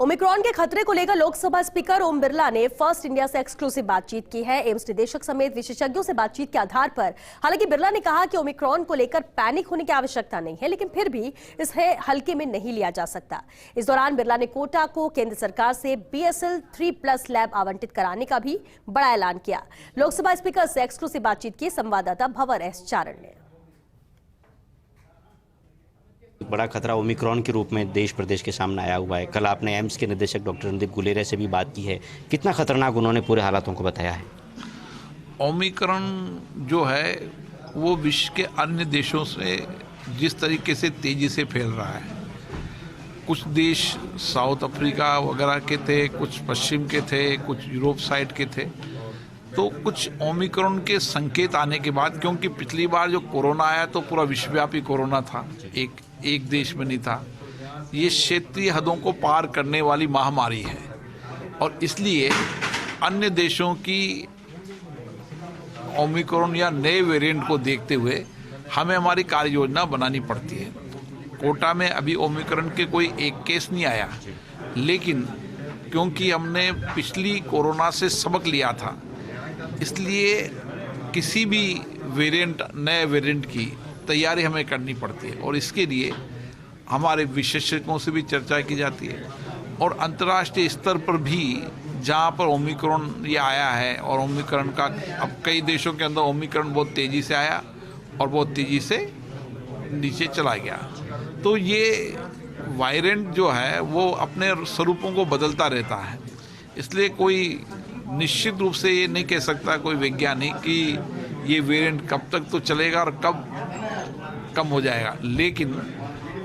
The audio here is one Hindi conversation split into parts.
ओमिक्रॉन के खतरे को लेकर लोकसभा स्पीकर ओम बिरला ने फर्स्ट इंडिया से एक्सक्लूसिव बातचीत की है। एम्स निदेशक समेत विशेषज्ञों से बातचीत के आधार पर हालांकि बिरला ने कहा कि ओमिक्रॉन को लेकर पैनिक होने की आवश्यकता नहीं है, लेकिन फिर भी इसे हल्के में नहीं लिया जा सकता। इस दौरान बिरला ने कोटा को केंद्र सरकार से BSL 3+ लैब आवंटित कराने का भी बड़ा ऐलान किया। लोकसभा स्पीकर से एक्सक्लूसिव बातचीत की संवाददाता भंवर एस चारण ने। बड़ा खतरा ओमिक्रॉन के रूप में देश प्रदेश के सामने आया हुआ है। कल आपने एम्स के निदेशक डॉक्टर रणदीप गुलेरिया से भी बात की है। कितना खतरनाक उन्होंने पूरे हालातों को बताया है? ओमिक्रॉन जो है वो विश्व के अन्य देशों से जिस तरीके से तेज़ी से फैल रहा है, कुछ देश साउथ अफ्रीका वगैरह के थे, कुछ पश्चिम के थे, कुछ यूरोप साइड के थे, तो कुछ ओमिक्रॉन के संकेत आने के बाद, क्योंकि पिछली बार जो कोरोना आया तो पूरा विश्वव्यापी कोरोना था, एक देश में नहीं था। ये क्षेत्रीय हदों को पार करने वाली महामारी है और इसलिए अन्य देशों की ओमिक्रॉन या नए वेरिएंट को देखते हुए हमें हमारी कार्य योजना बनानी पड़ती है। कोटा में अभी ओमिक्रॉन के कोई एक केस नहीं आया, लेकिन क्योंकि हमने पिछली कोरोना से सबक लिया था, इसलिए किसी भी नए वेरिएंट की तैयारी हमें करनी पड़ती है और इसके लिए हमारे विशेषज्ञों से भी चर्चा की जाती है और अंतर्राष्ट्रीय स्तर पर भी जहाँ पर ओमिक्रॉन ये आया है और ओमिक्रॉन का अब कई देशों के अंदर ओमिक्रॉन बहुत तेज़ी से आया और बहुत तेज़ी से नीचे चला गया, तो ये वायरेंट जो है वो अपने स्वरूपों को बदलता रहता है। इसलिए कोई निश्चित रूप से ये नहीं कह सकता कोई वैज्ञानिक कि ये वेरिएंट कब तक तो चलेगा और कब कम हो जाएगा, लेकिन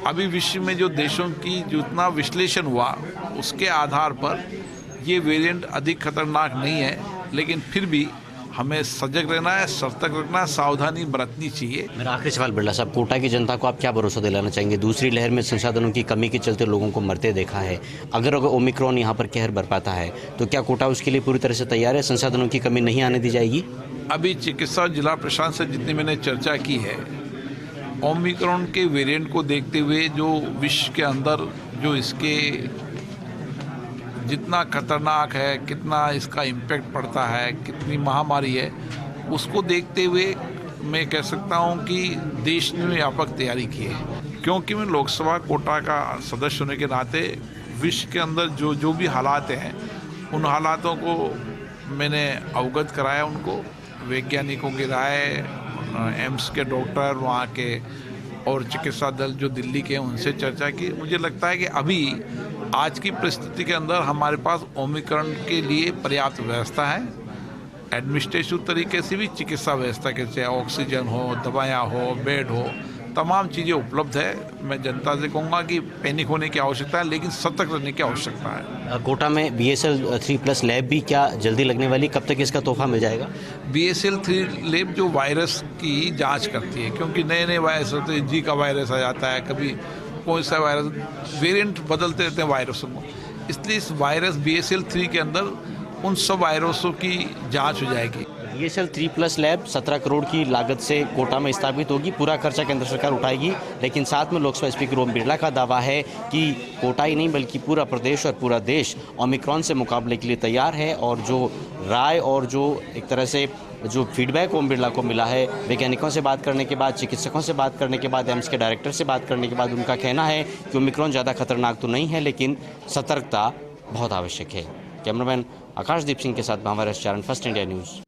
अभी विश्व में जो देशों की जितना विश्लेषण हुआ उसके आधार पर ये वेरिएंट अधिक खतरनाक नहीं है, लेकिन फिर भी हमें सजग रहना है, सतर्क रखना है, सावधानी बरतनी चाहिए। मेरा आखिरी सवाल बिरला साहब, कोटा की जनता को आप क्या भरोसा दिलाना चाहेंगे? दूसरी लहर में संसाधनों की कमी के चलते लोगों को मरते देखा है। अगर ओमिक्रॉन यहाँ पर कहर बरपाता है तो क्या कोटा उसके लिए पूरी तरह से तैयार है? संसाधनों की कमी नहीं आने दी जाएगी? अभी चिकित्सा जिला प्रशासन से जितनी मैंने चर्चा की है, ओमिक्रॉन के वेरिएंट को देखते हुए जो विश्व के अंदर जो इसके जितना खतरनाक है, कितना इसका इम्पैक्ट पड़ता है, कितनी महामारी है, उसको देखते हुए मैं कह सकता हूं कि देश ने व्यापक तैयारी की है। क्योंकि मैं लोकसभा कोटा का सदस्य होने के नाते विश्व के अंदर जो भी हालात हैं उन हालातों को मैंने अवगत कराया उनको, वैज्ञानिकों की राय, एम्स के डॉक्टर वहाँ के और चिकित्सा दल जो दिल्ली के हैं उनसे चर्चा की। मुझे लगता है कि अभी आज की परिस्थिति के अंदर हमारे पास ओमिक्रॉन के लिए पर्याप्त व्यवस्था है, एडमिनिस्ट्रेटिव तरीके से भी, चिकित्सा व्यवस्था के चाहे ऑक्सीजन हो, दवायाँ हो, बेड हो, तमाम चीज़ें उपलब्ध है। मैं जनता से कहूँगा कि पैनिक होने की आवश्यकता है, लेकिन सतर्क रहने की आवश्यकता है। कोटा में BSL 3+ लैब भी क्या जल्दी लगने वाली, कब तक इसका तोहफा मिल जाएगा? BSL 3 लैब जो वायरस की जांच करती है, क्योंकि नए नए वायरस होते हैं, जी का वायरस आ जाता है, कभी कोई सा वायरस, वेरिएंट बदलते रहते हैं वायरसों को, इसलिए इस वायरस BSL 3 के अंदर उन सब वायरसों की जाँच हो जाएगी। BSL 3+ लैब 17 करोड़ की लागत से कोटा में स्थापित होगी। पूरा खर्चा केंद्र सरकार उठाएगी, लेकिन साथ में लोकसभा स्पीकर ओम बिरला का दावा है कि कोटा ही नहीं बल्कि पूरा प्रदेश और पूरा देश ओमिक्रॉन से मुकाबले के लिए तैयार है। और जो राय और जो एक तरह से जो फीडबैक ओम बिरला को मिला है, वैज्ञानिकों से बात करने के बाद, चिकित्सकों से बात करने के बाद, एम्स के डायरेक्टर से बात करने के बाद, उनका कहना है कि ओमिक्रॉन ज़्यादा खतरनाक तो नहीं है, लेकिन सतर्कता बहुत आवश्यक है। कैमरामैन आकाशदीप सिंह के साथ भंवर एस चारण, फर्स्ट इंडिया न्यूज़।